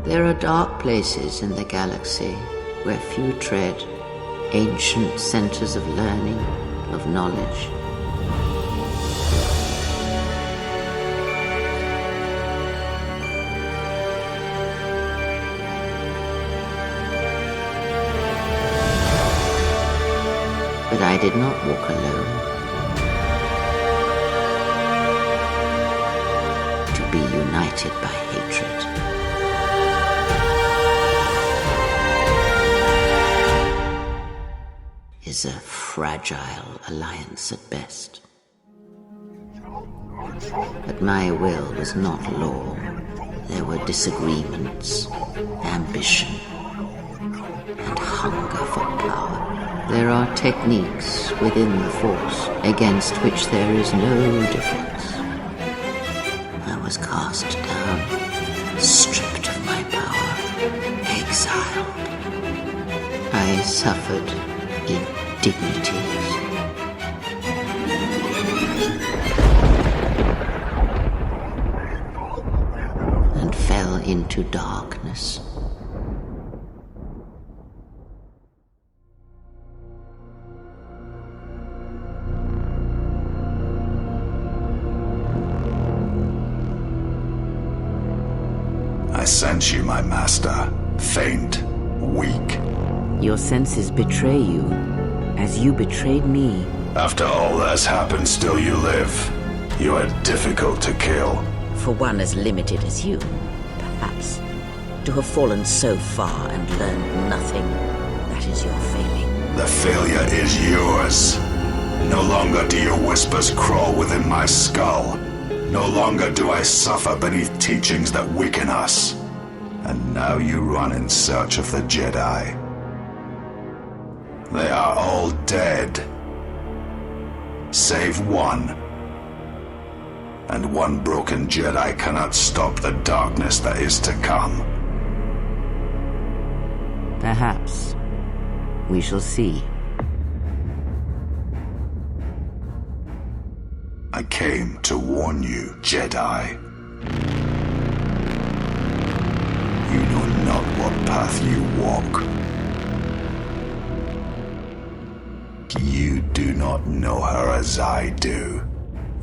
There are dark places in the galaxy where few tread, ancient centers of learning, of knowledge. But I did not walk alone. To be united by hatred. Is a fragile alliance at best. But my will was not law. There were disagreements, ambition, and hunger for power. There are techniques within the Force against which there is no defense. I was cast down, stripped of my power, exiled. I suffered indignities. And fell into darkness. I sense you, my master. Faint, weak. Your senses betray you, as you betrayed me. After all that has happened, still you live. You are difficult to kill. For one as limited as you, perhaps. To have fallen so far and learned nothing, that is your failing. The failure is yours. No longer do your whispers crawl within my skull. No longer do I suffer beneath teachings that weaken us. And now you run in search of the Jedi. They are all dead. Save one. And one broken Jedi cannot stop the darkness that is to come. Perhaps. We shall see. I came to warn you, Jedi. You know not what path you walk. You do not know her as I do.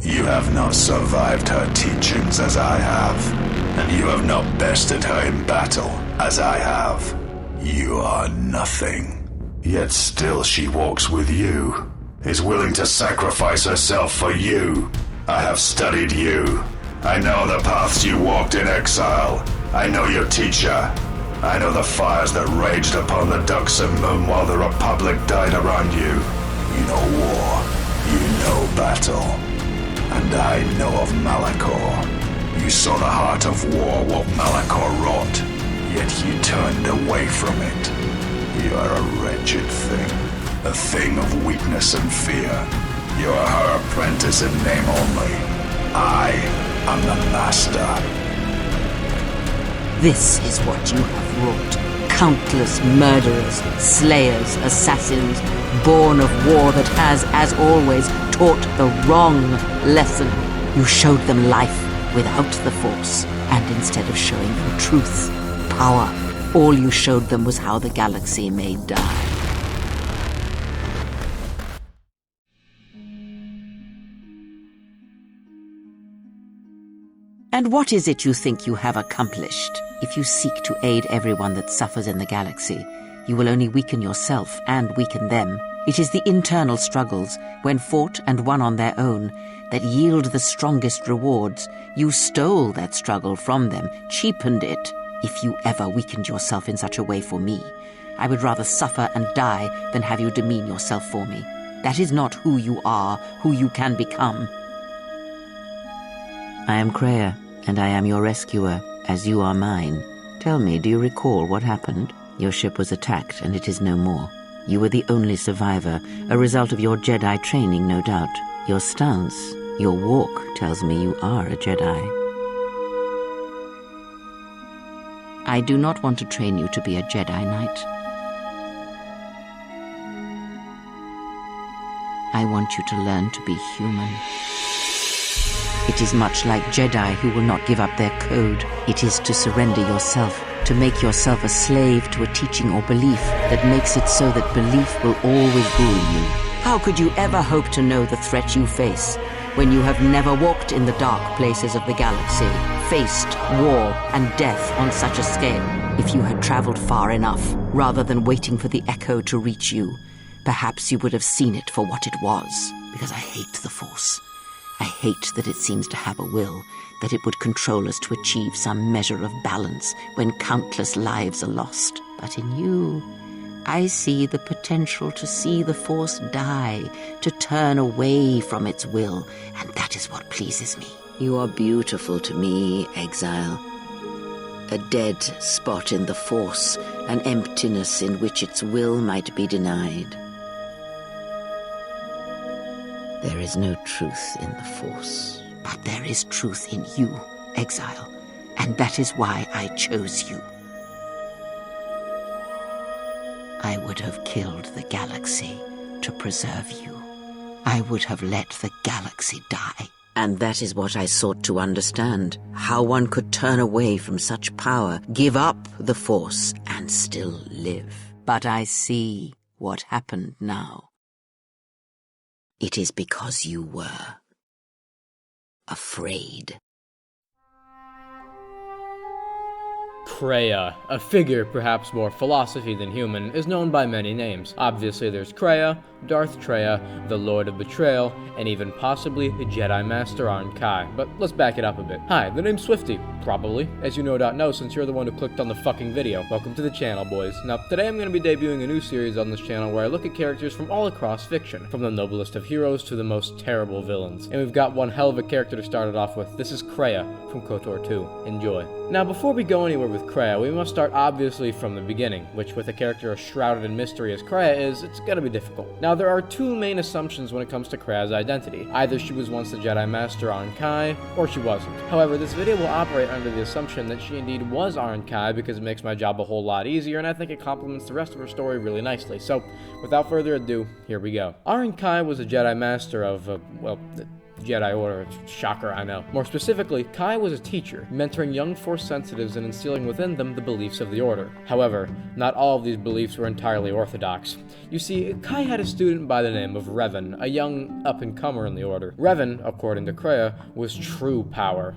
You have not survived her teachings as I have, and you have not bested her in battle as I have. You are nothing. Yet still she walks with you, is willing to sacrifice herself for you. I have studied you. I know the paths you walked in exile. I know your teacher. I know the fires that raged upon the Duxon Moon while the Republic died around you. You know war. You know battle. And I know of Malachor. You saw the heart of war, what Malachor wrought. Yet you turned away from it. You are a wretched thing. A thing of weakness and fear. You are her apprentice in name only. I am the master. This is what you have wrought. Countless murderers, slayers, assassins, born of war that has, as always, taught the wrong lesson. You showed them life without the Force, and instead of showing them truth, power, all you showed them was how the galaxy may die. And what is it you think you have accomplished? If you seek to aid everyone that suffers in the galaxy, you will only weaken yourself and weaken them. It is the internal struggles, when fought and won on their own, that yield the strongest rewards. You stole that struggle from them, cheapened it. If you ever weakened yourself in such a way for me, I would rather suffer and die than have you demean yourself for me. That is not who you are, who you can become. I am Kreia, and I am your rescuer, as you are mine. Tell me, do you recall what happened? Your ship was attacked, and it is no more. You were the only survivor, a result of your Jedi training, no doubt. Your stance, your walk, tells me you are a Jedi. I do not want to train you to be a Jedi Knight. I want you to learn to be human. It is much like Jedi who will not give up their code. It is to surrender yourself to make yourself a slave to a teaching or belief that makes it so that belief will always rule you. How could you ever hope to know the threat you face when you have never walked in the dark places of the galaxy, faced war and death on such a scale? If you had traveled far enough, rather than waiting for the echo to reach you, perhaps you would have seen it for what it was. Because I hate the Force. I hate that it seems to have a will, that it would control us to achieve some measure of balance when countless lives are lost. But in you, I see the potential to see the Force die, to turn away from its will, and that is what pleases me. You are beautiful to me, Exile. A dead spot in the Force, an emptiness in which its will might be denied. There is no truth in the Force, but there is truth in you, Exile, and that is why I chose you. I would have killed the galaxy to preserve you. I would have let the galaxy die. And that is what I sought to understand, how one could turn away from such power, give up the Force, and still live. But I see what happened now. It is because you were afraid. Kreia, a figure perhaps more philosophy than human, is known by many names. Obviously there's Kreia, Darth Traya, the Lord of Betrayal, and even possibly Jedi Master Arren Kae. But let's back it up a bit. Hi, the name's Swifty, probably, as you no doubt know since you're the one who clicked on the fucking video. Welcome to the channel, boys. Now, today I'm going to be debuting a new series on this channel where I look at characters from all across fiction, from the noblest of heroes to the most terrible villains. And we've got one hell of a character to start it off with. This is Kreia from Kotor 2. Enjoy. Now, before we go anywhere with Kreia, we must start obviously from the beginning, which with a character as shrouded in mystery as Kreia is, it's gonna be difficult. Now, there are two main assumptions when it comes to Kreia's identity. Either she was once the Jedi Master Arren Kae, or she wasn't. However, this video will operate under the assumption that she indeed was Arren Kae because it makes my job a whole lot easier, and I think it complements the rest of her story really nicely. So, without further ado, here we go. Arren Kae was a Jedi Master of, the Jedi Order. Shocker, I know. More specifically, Kae was a teacher, mentoring young Force sensitives and instilling within them the beliefs of the Order. However, not all of these beliefs were entirely orthodox. You see, Kae had a student by the name of Revan, a young up-and-comer in the Order. Revan, according to Kreia, was true power.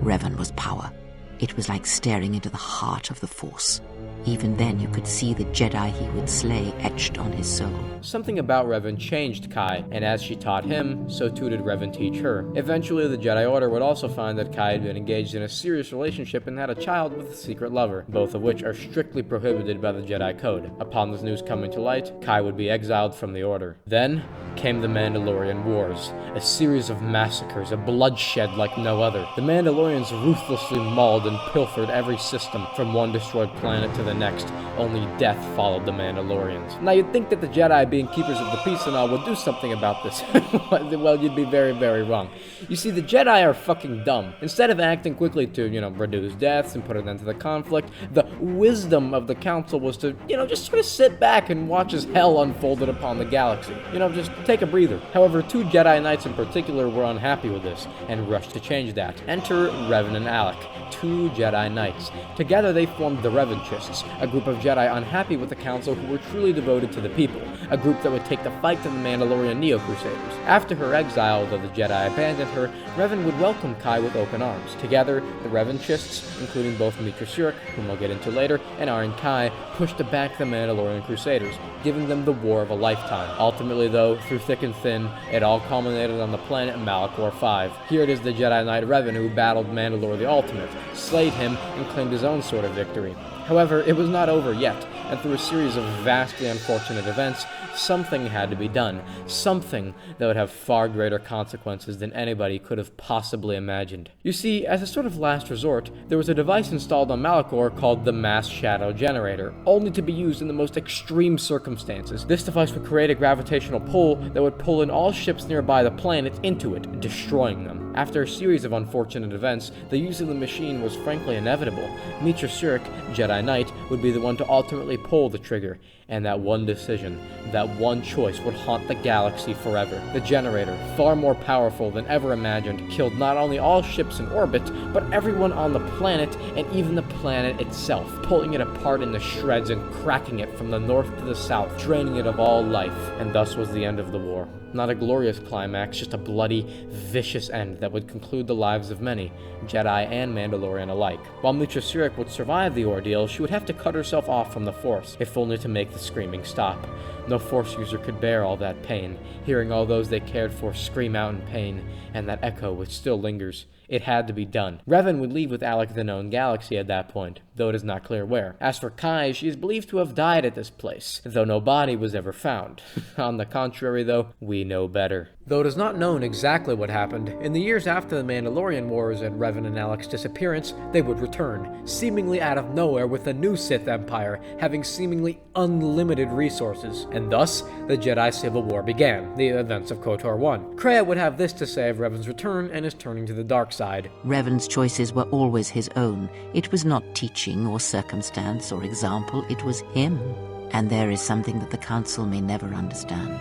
Revan was power. It was like staring into the heart of the Force. Even then, you could see the Jedi he would slay etched on his soul. Something about Revan changed Kae, and as she taught him, so too did Revan teach her. Eventually, the Jedi Order would also find that Kae had been engaged in a serious relationship and had a child with a secret lover, both of which are strictly prohibited by the Jedi Code. Upon this news coming to light, Kae would be exiled from the Order. Then came the Mandalorian Wars, a series of massacres, a bloodshed like no other. The Mandalorians ruthlessly mauled and pilfered every system from one destroyed planet to the next. Only death followed the Mandalorians. Now, you'd think that the Jedi, being keepers of the peace and all, would do something about this. Well, you'd be very, very wrong. You see, the Jedi are fucking dumb. Instead of acting quickly to, reduce deaths and put an end to the conflict, the wisdom of the Council was to, just sort of sit back and watch as hell unfolded upon the galaxy. Just take a breather. However, two Jedi Knights in particular were unhappy with this and rushed to change that. Enter Revan and Alec, two Jedi Knights. Together they formed the Revanchists, a group of Jedi unhappy with the Council who were truly devoted to the people, a group that would take the fight to the Mandalorian Neo-Crusaders. After her exile, though the Jedi abandoned her, Revan would welcome Kae with open arms. Together, the Revanchists, including both Meetra Surik, whom I'll get into later, and Arren Kae, pushed back the Mandalorian Crusaders, giving them the war of a lifetime. Ultimately, though, through thick and thin, it all culminated on the planet Malachor 5. Here it is the Jedi Knight Revan who battled Mandalore the Ultimate, slayed him, and claimed his own sort of victory. However, it was not over yet, and through a series of vastly unfortunate events, something had to be done. Something that would have far greater consequences than anybody could have possibly imagined. You see, as a sort of last resort, there was a device installed on Malachor called the Mass Shadow Generator, only to be used in the most extreme circumstances. This device would create a gravitational pull that would pull in all ships nearby the planet into it, destroying them. After a series of unfortunate events, the use of the machine was frankly inevitable. Meetra Surik, Jedi Knight, would be the one to ultimately pull the trigger, and that one decision, that one choice would haunt the galaxy forever. The generator, far more powerful than ever imagined, killed not only all ships in orbit, but everyone on the planet and even the planet itself, pulling it apart into shreds and cracking it from the north to the south, draining it of all life, and thus was the end of the war. Not a glorious climax, just a bloody, vicious end that would conclude the lives of many, Jedi and Mandalorian alike. While Mitra Surik would survive the ordeal, she would have to cut herself off from the Force, if only to make the screaming stop. No Force user could bear all that pain, hearing all those they cared for scream out in pain, and that echo which still lingers. It had to be done. Revan would leave with Alec the known galaxy at that point, though it is not clear where. As for Kai, she is believed to have died at this place, though no body was ever found. On the contrary, though, we know better. Though it is not known exactly what happened, in the years after the Mandalorian Wars and Revan and Alec's disappearance, they would return, seemingly out of nowhere with a new Sith Empire, having seemingly unlimited resources. And thus, the Jedi Civil War began, the events of KOTOR 1. Kreia would have this to say of Revan's return and his turning to the dark side. Revan's choices were always his own. It was not teaching or circumstance or example, it was him. And there is something that the Council may never understand,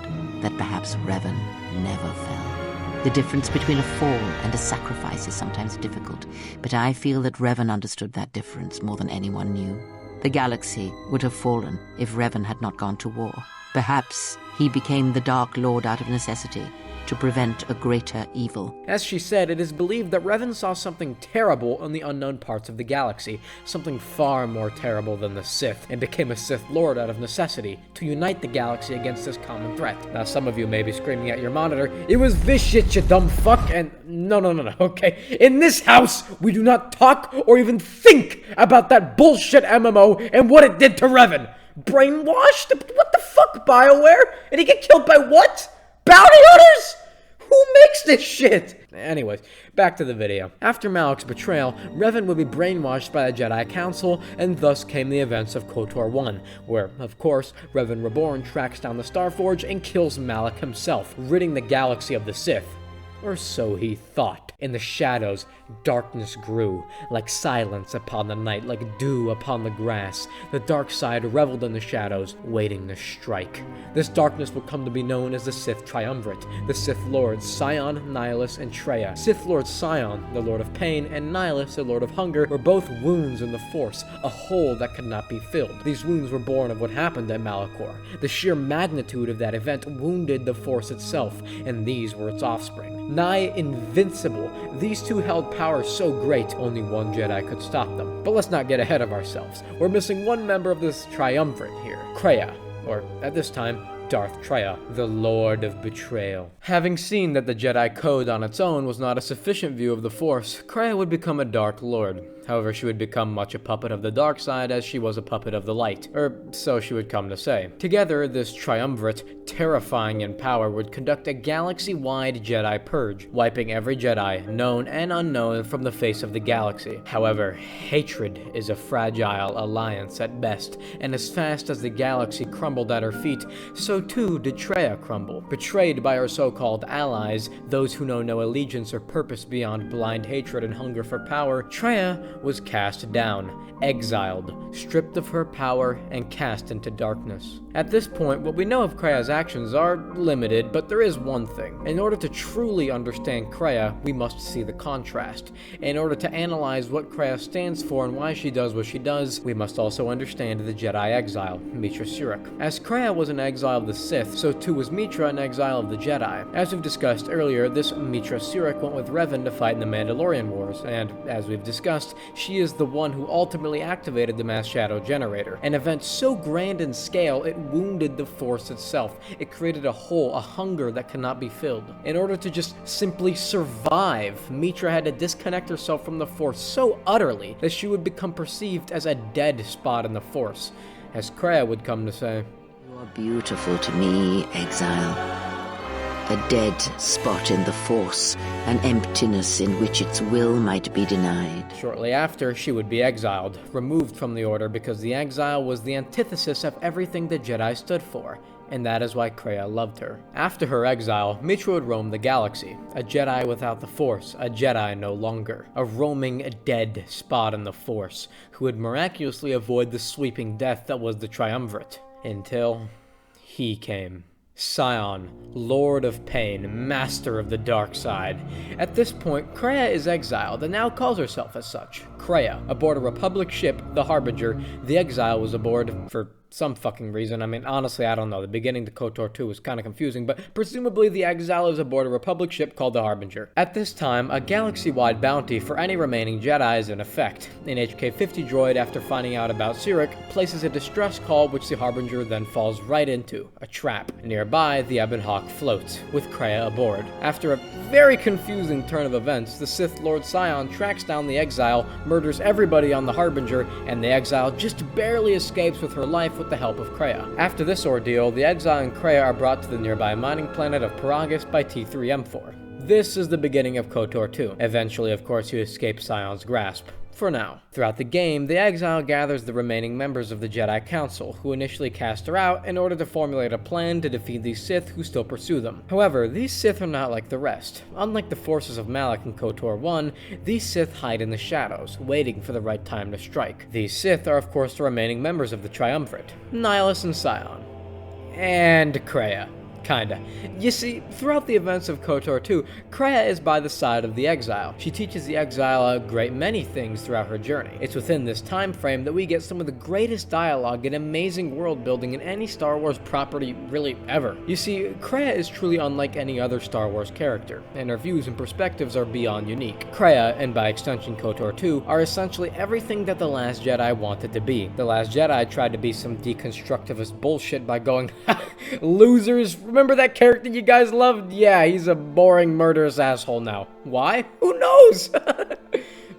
that perhaps Revan never fell. The difference between a fall and a sacrifice is sometimes difficult, but I feel that Revan understood that difference more than anyone knew. The galaxy would have fallen if Revan had not gone to war. Perhaps he became the Dark Lord out of necessity, to prevent a greater evil. As she said, it is believed that Revan saw something terrible in the unknown parts of the galaxy, something far more terrible than the Sith, and became a Sith Lord out of necessity, to unite the galaxy against this common threat. Now some of you may be screaming at your monitor, "It was this shit, you dumb fuck," and no, okay? In this house, we do not talk or even think about that bullshit MMO and what it did to Revan. Brainwashed? What the fuck, BioWare? And he get killed by what? Bounty hunters? Who makes this shit? Anyways, back to the video. After Malik's betrayal, Revan would be brainwashed by the Jedi Council, and thus came the events of KOTOR 1, where, of course, Revan Reborn tracks down the Starforge and kills Malik himself, ridding the galaxy of the Sith. Or so he thought. In the shadows, darkness grew, like silence upon the night, like dew upon the grass. The dark side reveled in the shadows, waiting to strike. This darkness would come to be known as the Sith Triumvirate, the Sith Lords Sion, Nihilus, and Traya. Sith Lord Sion, the Lord of Pain, and Nihilus, the Lord of Hunger, were both wounds in the Force, a hole that could not be filled. These wounds were born of what happened at Malachor. The sheer magnitude of that event wounded the Force itself, and these were its offspring. Nigh invincible, these two held power so great, only one Jedi could stop them. But let's not get ahead of ourselves. We're missing one member of this triumvirate here, Kreia, or at this time, Darth Traya, the Lord of Betrayal. Having seen that the Jedi Code on its own was not a sufficient view of the Force, Kreia would become a Dark Lord. However, she would become much a puppet of the dark side as she was a puppet of the light, or so she would come to say. Together, this triumvirate, terrifying in power, would conduct a galaxy-wide Jedi purge, wiping every Jedi, known and unknown, from the face of the galaxy. However, hatred is a fragile alliance at best, and as fast as the galaxy crumbled at her feet, so too did Traya crumble. Betrayed by her so-called allies, those who know no allegiance or purpose beyond blind hatred and hunger for power, Traya was cast down, exiled, stripped of her power, and cast into darkness. At this point, what we know of Kreia's actions are limited, but there is one thing. In order to truly understand Kreia, we must see the contrast. In order to analyze what Kreia stands for and why she does what she does, we must also understand the Jedi exile, Mitra Surik. As Kreia was an exile of the Sith, so too was Mitra an exile of the Jedi. As we've discussed earlier, this Mitra Surik went with Revan to fight in the Mandalorian Wars, and as we've discussed, she is the one who ultimately activated the Mass Shadow Generator, an event so grand in scale it wounded the Force itself. It created a hole, a hunger that cannot be filled. In order to just simply survive, Mitra had to disconnect herself from the Force so utterly that she would become perceived as a dead spot in the Force, as Kreia would come to say. You are beautiful to me, Exile. A dead spot in the Force, an emptiness in which its will might be denied. Shortly after, she would be exiled, removed from the Order because the exile was the antithesis of everything the Jedi stood for, and that is why Kreia loved her. After her exile, Mitra would roam the galaxy, a Jedi without the Force, a Jedi no longer, a roaming dead spot in the Force, who would miraculously avoid the sweeping death that was the Triumvirate. Until he came. Scion, Lord of Pain, Master of the Dark Side. At this point, Kreia is exiled and now calls herself as such. Kreia, aboard a Republic ship, the Harbinger. The Exile was aboard for some fucking reason. I mean, honestly, I don't know. The beginning to KOTOR 2 was kind of confusing, but presumably the Exile is aboard a Republic ship called the Harbinger. At this time, a galaxy-wide bounty for any remaining Jedi is in effect. An HK-50 droid, after finding out about Sirik, places a distress call which the Harbinger then falls right into, a trap. Nearby, the Ebon Hawk floats, with Kreia aboard. After a very confusing turn of events, the Sith Lord Scion tracks down the Exile, murders everybody on the Harbinger, and the Exile just barely escapes with her life with the help of Kreia. After this ordeal, the Exile and Kreia are brought to the nearby mining planet of Paragus by T3M4. This is the beginning of KOTOR 2. Eventually, of course, you escape Scion's grasp. For now. Throughout the game, the Exile gathers the remaining members of the Jedi Council, who initially cast her out in order to formulate a plan to defeat these Sith who still pursue them. However, these Sith are not like the rest. Unlike the forces of Malak in KOTOR 1, these Sith hide in the shadows, waiting for the right time to strike. These Sith are of course the remaining members of the Triumvirate, Nihilus and Scion. And Kreia. Kinda. You see, throughout the events of KOTOR 2, Kreia is by the side of the Exile. She teaches the Exile a great many things throughout her journey. It's within this time frame that we get some of the greatest dialogue and amazing world building in any Star Wars property really ever. You see, Kreia is truly unlike any other Star Wars character, and her views and perspectives are beyond unique. Kreia, and by extension KOTOR 2, are essentially everything that The Last Jedi wanted to be. The Last Jedi tried to be some deconstructivist bullshit by going, losers, remember that character you guys loved? Yeah, he's a boring, murderous asshole now. Why? Who knows?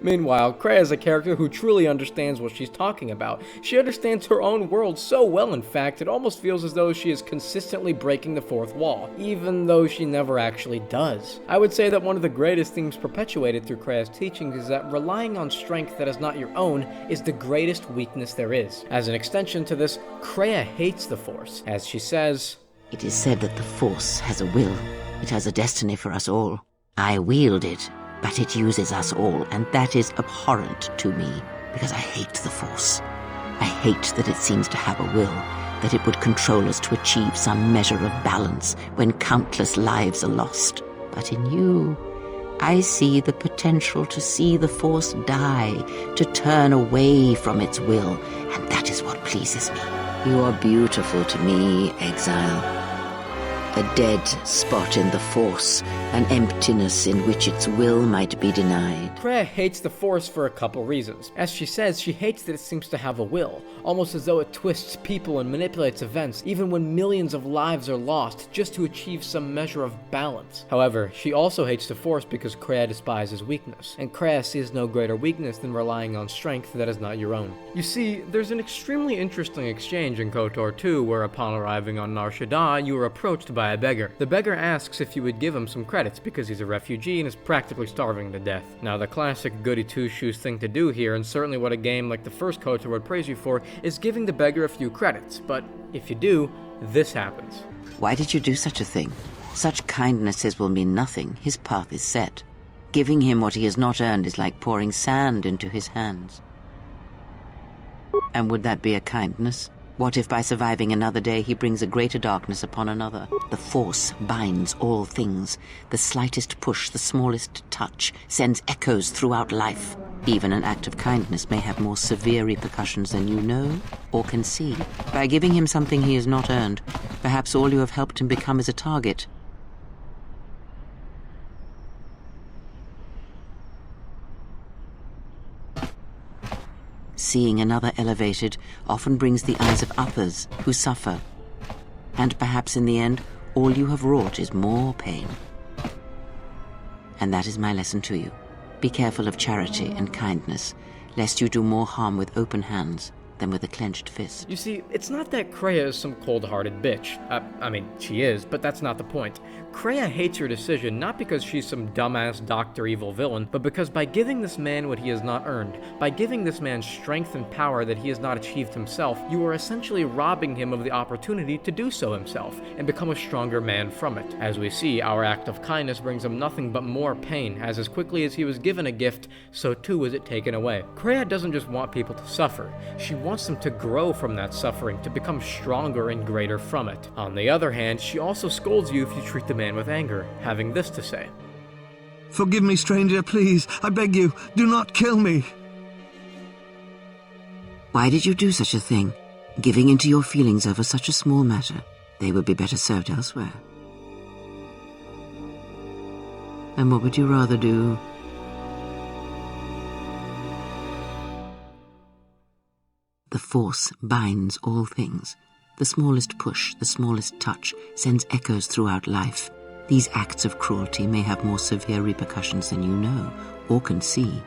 Meanwhile, Kreia is a character who truly understands what she's talking about. She understands her own world so well, in fact, it almost feels as though she is consistently breaking the fourth wall, even though she never actually does. I would say that one of the greatest themes perpetuated through Kreia's teachings is that relying on strength that is not your own is the greatest weakness there is. As an extension to this, Kreia hates the Force. As she says, It is said that the Force has a will. It has a destiny for us all. I wield it, but it uses us all, and that is abhorrent to me, because I hate the Force. I hate that it seems to have a will, that it would control us to achieve some measure of balance when countless lives are lost. But in you, I see the potential to see the Force die, to turn away from its will, and that is what pleases me. You are beautiful to me, Exile. A dead spot in the Force, an emptiness in which its will might be denied. Kreia hates the Force for a couple reasons. As she says, she hates that it seems to have a will, almost as though it twists people and manipulates events, even when millions of lives are lost, just to achieve some measure of balance. However, she also hates the Force because Kreia despises weakness, and Kreia sees no greater weakness than relying on strength that is not your own. You see, there's an extremely interesting exchange in KOTOR 2 where upon arriving on Nar Shaddaa, you are approached by a beggar. The beggar asks if you would give him some credits because he's a refugee and is practically starving to death. Now, the classic goody two-shoes thing to do here, and certainly what a game like the first KOTOR would praise you for, is giving the beggar a few credits, but if you do, this happens. Why did you do such a thing? Such kindnesses will mean nothing. His path is set. Giving him what he has not earned is like pouring sand into his hands. And would that be a kindness? What if by surviving another day he brings a greater darkness upon another? The Force binds all things. The slightest push, the smallest touch, sends echoes throughout life. Even an act of kindness may have more severe repercussions than you know or can see. By giving him something he has not earned, perhaps all you have helped him become is a target. Seeing another elevated often brings the eyes of others who suffer. And perhaps in the end, all you have wrought is more pain. And that is my lesson to you. Be careful of charity and kindness, lest you do more harm with open hands than with a clenched fist. You see, it's not that Kreia is some cold-hearted bitch. I mean, she is, but that's not the point. Kreia hates her decision not because she's some dumbass Dr. Evil villain, but because by giving this man what he has not earned, by giving this man strength and power that he has not achieved himself, you are essentially robbing him of the opportunity to do so himself, and become a stronger man from it. As we see, our act of kindness brings him nothing but more pain, as quickly as he was given a gift, so too is it taken away. Kreia doesn't just want people to suffer, she wants wants them to grow from that suffering, to become stronger and greater from it. On the other hand, she also scolds you if you treat the man with anger, having this to say. Forgive me, stranger, please. I beg you, do not kill me. Why did you do such a thing? Giving in to your feelings over such a small matter. They would be better served elsewhere. And what would you rather do? The Force binds all things. The smallest push, the smallest touch, sends echoes throughout life. These acts of cruelty may have more severe repercussions than you know or can see.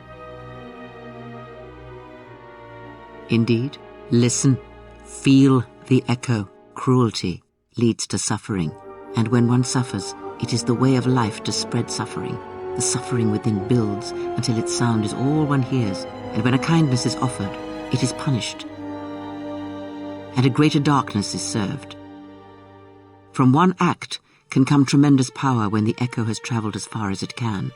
Indeed, listen, feel the echo. Cruelty leads to suffering, and when one suffers, it is the way of life to spread suffering. The suffering within builds until its sound is all one hears, and when a kindness is offered, it is punished, and a greater darkness is served. From one act can come tremendous power when the echo has traveled as far as it can.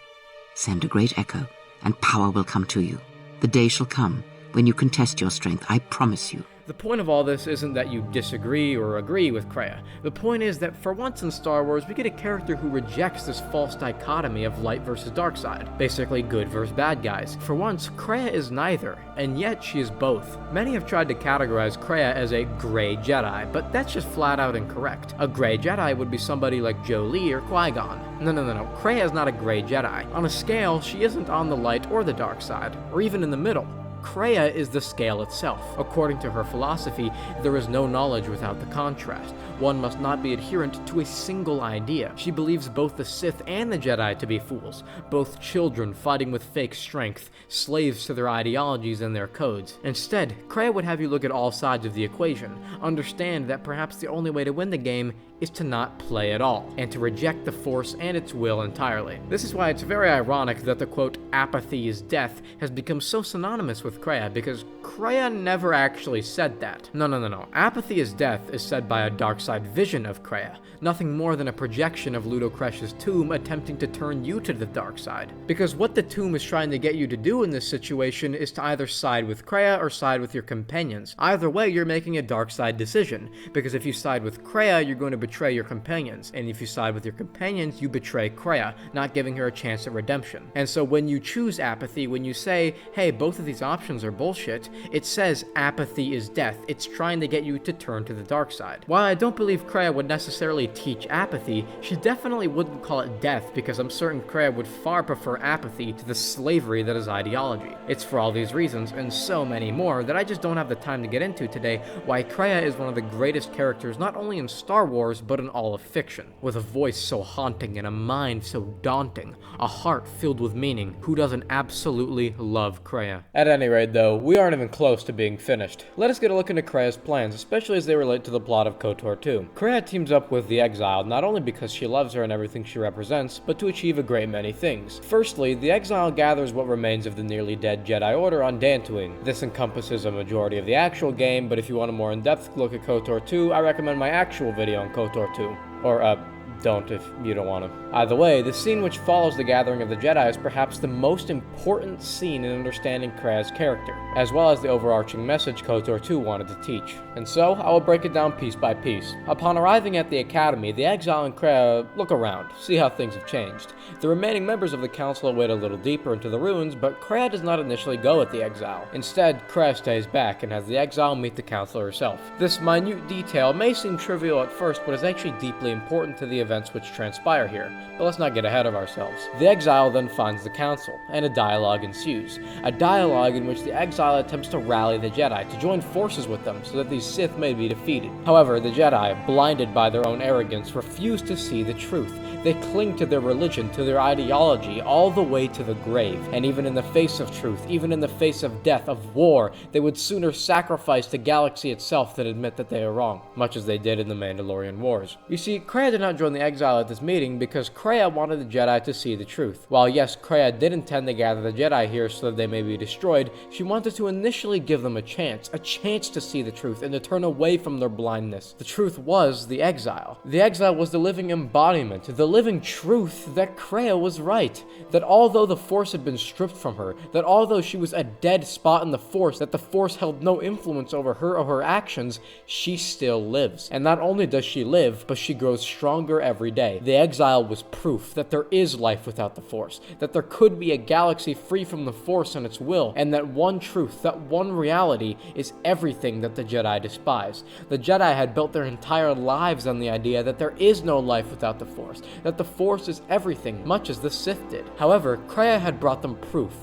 Send a great echo, and power will come to you. The day shall come when you can test your strength, I promise you. The point of all this isn't that you disagree or agree with Kreia. The point is that for once in Star Wars, we get a character who rejects this false dichotomy of light versus dark side, basically good versus bad guys. For once, Kreia is neither, and yet she is both. Many have tried to categorize Kreia as a gray Jedi, but that's just flat out incorrect. A gray Jedi would be somebody like Jolee or Qui-Gon. No. Kreia is not a gray Jedi. On a scale, she isn't on the light or the dark side, or even in the middle. Kreia is the scale itself. According to her philosophy, there is no knowledge without the contrast. One must not be adherent to a single idea. She believes both the Sith and the Jedi to be fools, both children fighting with fake strength, slaves to their ideologies and their codes. Instead, Kreia would have you look at all sides of the equation, understand that perhaps the only way to win the game is to not play at all, and to reject the Force and its will entirely. This is why it's very ironic that the quote, apathy is death, has become so synonymous with Kreia, because Kreia never actually said that. No. Apathy is death is said by a dark side vision of Kreia, nothing more than a projection of Ludo Kresh's tomb attempting to turn you to the dark side. Because what the tomb is trying to get you to do in this situation is to either side with Kreia or side with your companions. Either way, you're making a dark side decision, because if you side with Kreia, you're going to betray your companions, and if you side with your companions, you betray Kreia, not giving her a chance at redemption. And so when you choose apathy, when you say, hey, both of these options are bullshit, it says apathy is death. It's trying to get you to turn to the dark side. While I don't believe Kreia would necessarily teach apathy, she definitely wouldn't call it death, because I'm certain Kreia would far prefer apathy to the slavery that is ideology. It's for all these reasons, and so many more, that I just don't have the time to get into today, why Kreia is one of the greatest characters not only in Star Wars, but in all of fiction. With a voice so haunting and a mind so daunting, a heart filled with meaning, who doesn't absolutely love Kreia? At any rate though, we aren't even close to being finished. Let us get a look into Kreia's plans, especially as they relate to the plot of Kotor 2. Kreia teams up with the Exile not only because she loves her and everything she represents, but to achieve a great many things. Firstly, the Exile gathers what remains of the nearly dead Jedi Order on Dantooine. This encompasses a majority of the actual game, but if you want a more in-depth look at Kotor 2, I recommend my actual video on Kotor 2. Or, don't if you don't want to. Either way, the scene which follows the gathering of the Jedi is perhaps the most important scene in understanding Kreia's character, as well as the overarching message Kotor 2 wanted to teach. And so, I will break it down piece by piece. Upon arriving at the Academy, the Exile and Kreia look around, see how things have changed. The remaining members of the Council wade a little deeper into the ruins, but Kreia does not initially go with the Exile. Instead, Kreia stays back and has the Exile meet the Council herself. This minute detail may seem trivial at first, but is actually deeply important to the events which transpire here, but let's not get ahead of ourselves. The Exile then finds the Council, and a dialogue ensues. A dialogue in which the Exile attempts to rally the Jedi, to join forces with them so that these Sith may be defeated. However, the Jedi, blinded by their own arrogance, refuse to see the truth. They cling to their religion, to their ideology, all the way to the grave. And even in the face of truth, even in the face of death, of war, they would sooner sacrifice the galaxy itself than admit that they are wrong, much as they did in the Mandalorian Wars. You see, Kreia did not join the the Exile at this meeting because Kreia wanted the Jedi to see the truth. While yes, Kreia did intend to gather the Jedi here so that they may be destroyed, she wanted to initially give them a chance to see the truth and to turn away from their blindness. The truth was the Exile. The Exile was the living embodiment, the living truth that Kreia was right, that although the Force had been stripped from her, that although she was a dead spot in the Force, that the Force held no influence over her or her actions, she still lives. And not only does she live, but she grows stronger every day. The Exile was proof that there is life without the Force, that there could be a galaxy free from the Force and its will, and that one truth, that one reality, is everything that the Jedi despise. The Jedi had built their entire lives on the idea that there is no life without the Force, that the Force is everything, much as the Sith did. However, Kreia had brought them proof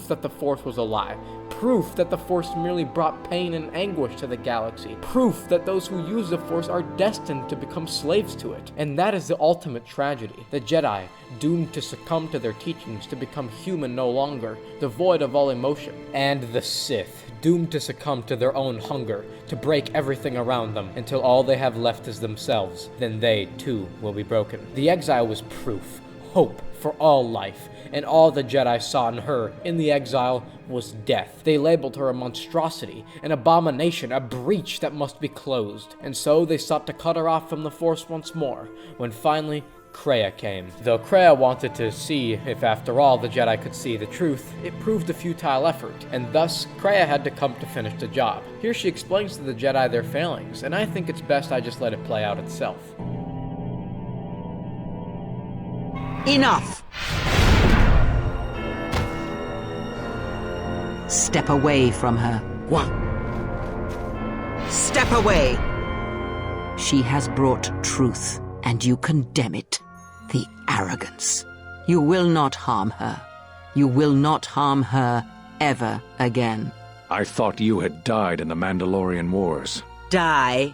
that the Force was a lie, proof that the Force merely brought pain and anguish to the galaxy, proof that those who use the Force are destined to become slaves to it. And that is the ultimate tragedy. The Jedi, doomed to succumb to their teachings, to become human no longer, devoid of all emotion. And the Sith, doomed to succumb to their own hunger, to break everything around them until all they have left is themselves. Then they, too, will be broken. The Exile was proof, hope for all life, and all the Jedi saw in her, in the Exile, was death. They labeled her a monstrosity, an abomination, a breach that must be closed. And so they sought to cut her off from the Force once more, when finally Kreia came. Though Kreia wanted to see if after all the Jedi could see the truth, it proved a futile effort, and thus Kreia had to come to finish the job. Here she explains to the Jedi their failings, and I think it's best I just let it play out itself. Enough! Step away from her. What? Step away! She has brought truth, and you condemn it. The arrogance. You will not harm her. You will not harm her ever again. I thought you had died in the Mandalorian Wars. Die?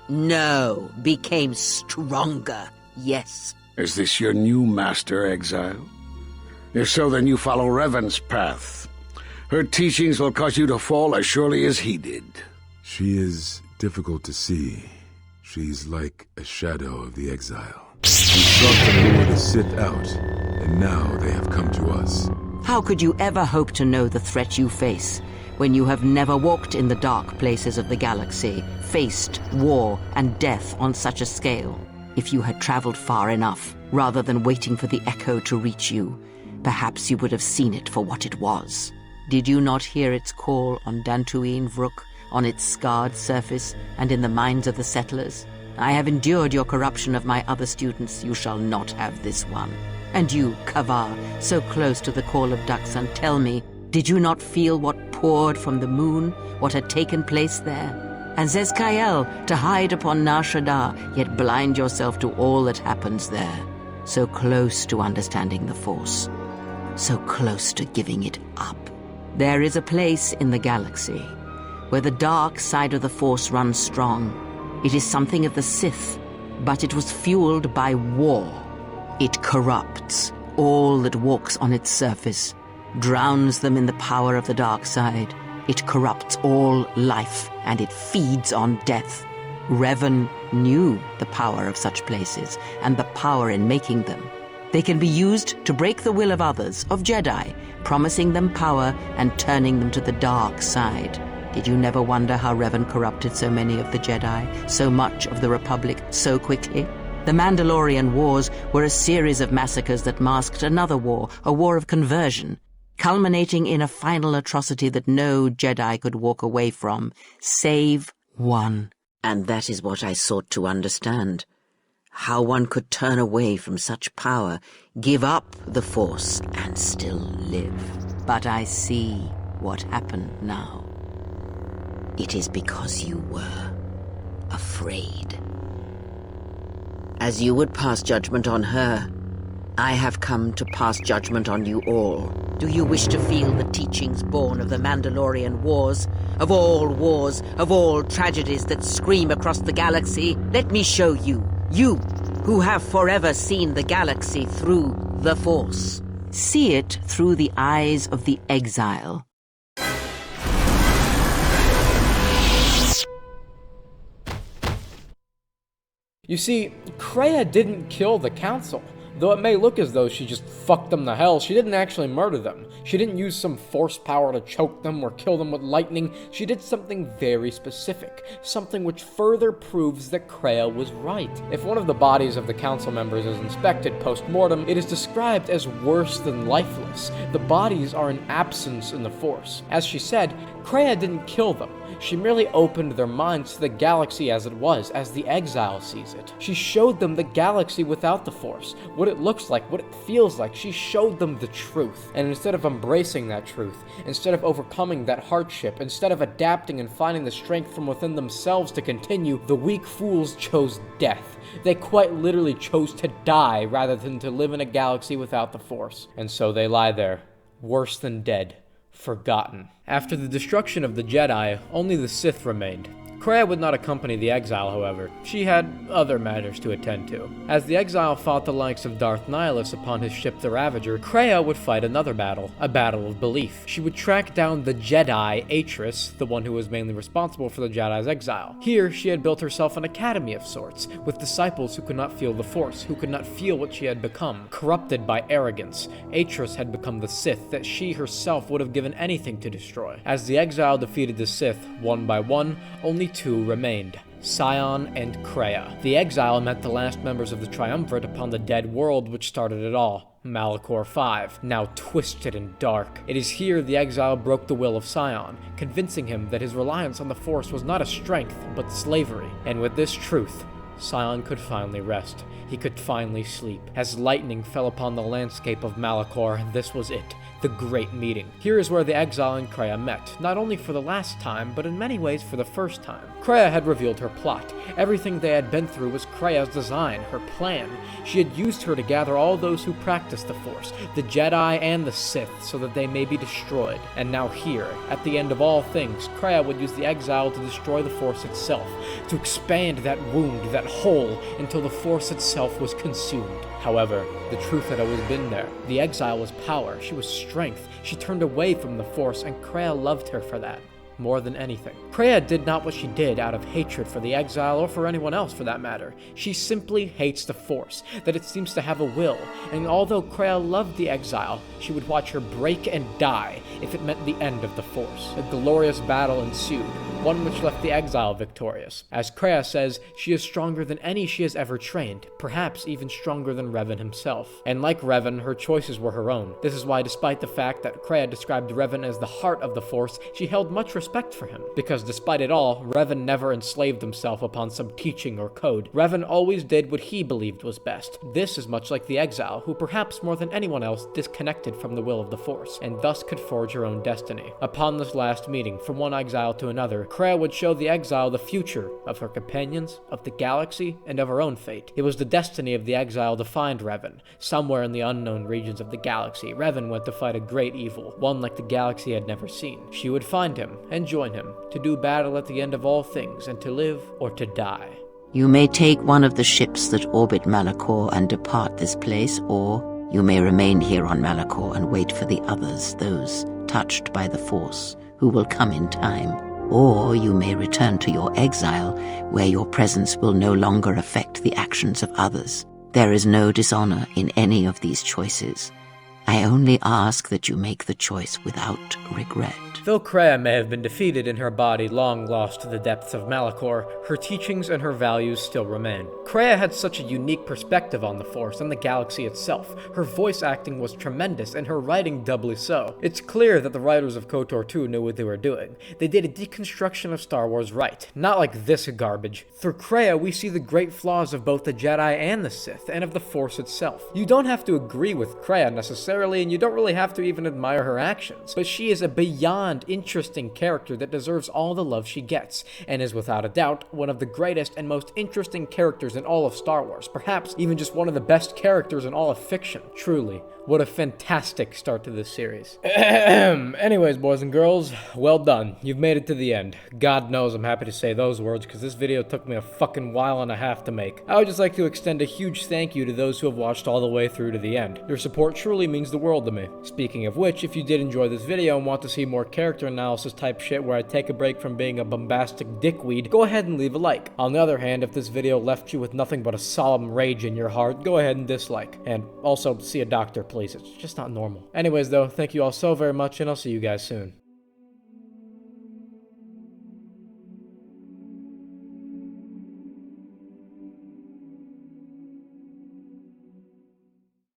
No. Became stronger. Yes. Is this your new master, Exile? If so, then you follow Revan's path. Her teachings will cause you to fall as surely as he did. She is difficult to see. She's like a shadow of the Exile. We sought to lure the Sith out, and now they have come to us. How could you ever hope to know the threat you face when you have never walked in the dark places of the galaxy, faced war and death on such a scale? If you had traveled far enough, rather than waiting for the echo to reach you, perhaps you would have seen it for what it was. Did you not hear its call on Dantooine Vrook, on its scarred surface, and in the minds of the settlers? I have endured your corruption of my other students. You shall not have this one. And you, Kavar, so close to the call of Daxan, tell me, did you not feel what poured from the moon, what had taken place there? And Zezkael, to hide upon Nar Shaddaa, yet blind yourself to all that happens there. So close to understanding the Force, so close to giving it up. There is a place in the galaxy where the dark side of the Force runs strong. It is something of the Sith, but it was fueled by war. It corrupts all that walks on its surface, drowns them in the power of the dark side. It corrupts all life, and it feeds on death. Revan knew the power of such places, and the power in making them. They can be used to break the will of others, of Jedi, promising them power and turning them to the dark side. Did you never wonder how Revan corrupted so many of the Jedi, so much of the Republic, so quickly? The Mandalorian Wars were a series of massacres that masked another war, a war of conversion, culminating in a final atrocity that no Jedi could walk away from, save one. And that is what I sought to understand. How one could turn away from such power, give up the Force, and still live. But I see what happened now. It is because you were afraid. As you would pass judgment on her, I have come to pass judgment on you all. Do you wish to feel the teachings born of the Mandalorian Wars, of all tragedies that scream across the galaxy? Let me show you, you who have forever seen the galaxy through the Force. See it through the eyes of the Exile. You see, Kreia didn't kill the Council. Though it may look as though she just fucked them to hell, she didn't actually murder them. She didn't use some force power to choke them or kill them with lightning. She did something very specific, something which further proves that Kreia was right. If one of the bodies of the council members is inspected post-mortem, it is described as worse than lifeless. The bodies are an absence in the Force. As she said, Kreia didn't kill them. She merely opened their minds to the galaxy as it was, as the Exile sees it. She showed them the galaxy without the Force, what it looks like, what it feels like. She showed them the truth. And instead of embracing that truth, instead of overcoming that hardship, instead of adapting and finding the strength from within themselves to continue, the weak fools chose death. They quite literally chose to die rather than to live in a galaxy without the Force. And so they lie there, worse than dead, forgotten. After the destruction of the Jedi, only the Sith remained. Kreia would not accompany the Exile, however. She had other matters to attend to. As the Exile fought the likes of Darth Nihilus upon his ship the Ravager, Kreia would fight another battle, a battle of belief. She would track down the Jedi Atris, the one who was mainly responsible for the Jedi's exile. Here, she had built herself an academy of sorts, with disciples who could not feel the Force, who could not feel what she had become. Corrupted by arrogance, Atris had become the Sith that she herself would have given anything to destroy. As the Exile defeated the Sith, one by one, only two remained, Sion and Kreia. The Exile met the last members of the Triumvirate upon the dead world which started it all, Malachor 5, now twisted and dark. It is here the Exile broke the will of Sion, convincing him that his reliance on the Force was not a strength, but slavery. And with this truth, Sion could finally rest. He could finally sleep. As lightning fell upon the landscape of Malachor, this was it. The Great Meeting. Here is where the Exile and Kreia met, not only for the last time, but in many ways for the first time. Kreia had revealed her plot. Everything they had been through was Kreia's design, her plan. She had used her to gather all those who practiced the Force, the Jedi and the Sith, so that they may be destroyed. And now here, at the end of all things, Kreia would use the Exile to destroy the Force itself, to expand that wound, that hole, until the Force itself was consumed. However, the truth had always been there. The Exile was power, she was strength. She turned away from the Force, and Kreia loved her for that. More than anything. Kreia did not what she did out of hatred for the Exile or for anyone else for that matter. She simply hates the Force, that it seems to have a will, and although Kreia loved the Exile, she would watch her break and die if it meant the end of the Force. A glorious battle ensued, one which left the Exile victorious. As Kreia says, she is stronger than any she has ever trained, perhaps even stronger than Revan himself. And like Revan, her choices were her own. This is why, despite the fact that Kreia described Revan as the heart of the Force, she held much respect for him. Because despite it all, Revan never enslaved himself upon some teaching or code. Revan always did what he believed was best. This is much like the Exile, who perhaps more than anyone else disconnected from the will of the Force, and thus could forge her own destiny. Upon this last meeting, from one Exile to another, Kreia would show the Exile the future of her companions, of the galaxy, and of her own fate. It was the destiny of the Exile to find Revan. Somewhere in the unknown regions of the galaxy, Revan went to fight a great evil, one like the galaxy had never seen. She would find him, and join him, to do battle at the end of all things, and to live or to die. You may take one of the ships that orbit Malachor and depart this place, or you may remain here on Malachor and wait for the others, those touched by the Force, who will come in time. Or you may return to your exile, where your presence will no longer affect the actions of others. There is no dishonor in any of these choices. I only ask that you make the choice without regret. Though Kreia may have been defeated and her body long lost to the depths of Malachor, her teachings and her values still remain. Kreia had such a unique perspective on the Force and the galaxy itself. Her voice acting was tremendous, and her writing doubly so. It's clear that the writers of KOTOR 2 knew what they were doing. They did a deconstruction of Star Wars right, not like this garbage. Through Kreia, we see the great flaws of both the Jedi and the Sith, and of the Force itself. You don't have to agree with Kreia necessarily, and you don't really have to even admire her actions, but she is a beyond interesting character that deserves all the love she gets, and is without a doubt one of the greatest and most interesting characters in all of Star Wars, perhaps even just one of the best characters in all of fiction. Truly, What a fantastic start to this series. Anyways, boys and girls, well done. You've made it to the end. God knows I'm happy to say those words because this video took me a fucking while and a half to make. I would just like to extend a huge thank you to those who have watched all the way through to the end. Your support truly means the world to me. Speaking of which, if you did enjoy this video and want to see more character analysis type shit where I take a break from being a bombastic dickweed, go ahead and leave a like. On the other hand, if this video left you with nothing but a solemn rage in your heart, go ahead and dislike. And also see a doctor, please. It's just not normal. Anyways though, thank you all so very much and I'll see you guys soon.